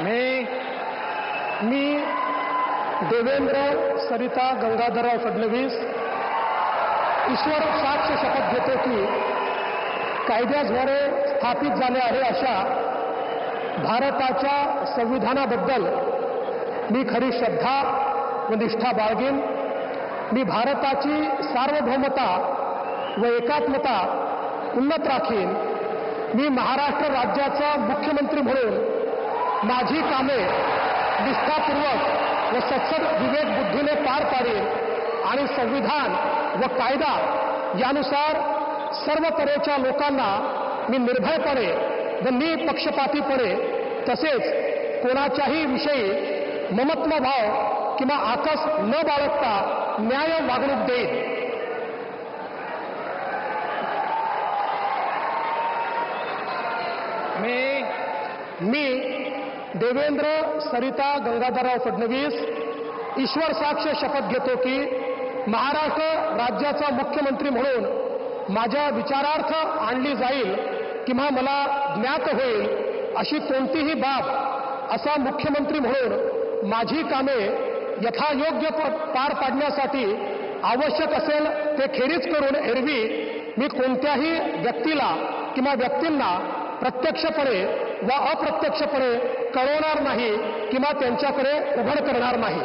मी देवेंद्र सरिता गंगाधरराव फडणवीस ईश्वर साक्ष शपथ घेतो की कायद्याद्वारे स्थापित झाले आहे अशा भारताच्या संविधानाबद्दल मी खरी श्रद्धा व निष्ठा बाळगेन। मी भारताची सार्वभौमता व एकात्मता उन्नत राखीन। मी महाराष्ट्र राज्याचा मुख्यमंत्री म्हणून माझी कामे निष्ठापूर्वक व सत्सद विवेक बुद्धीने पार पाडेन आणि संविधान व कायदा यानुसार सर्व तऱ्हेच्या लोकांना मी निर्भयपणे व निपक्षपातीपणे तसेच कोणाच्याही विषयी ममत्व भाव किंवा आकस न बाळगता न्याय वागणूक देईन। मी देवेंद्र सरिता गंगाधरराव फडणवीस ईश्वर साक्ष शपथ घेतो की महाराष्ट्र राज्याचा मुख्यमंत्री म्हणून माझ्या विचारार्थ आणली जाईल किंवा मला ज्ञात होईल अशी कोणतीही बाब असा मुख्यमंत्री म्हणून माझी कामे यथायोग्य पार पाडण्यासाठी आवश्यक असेल ते खेरीज करून एरवी मी कोणत्याही व्यक्तीला किंवा व्यक्तींना प्रत्यक्षपणे व अप्रत्यक्षपणे कळवणार नाही किंवा त्यांच्याकडे उघड करणार नाही।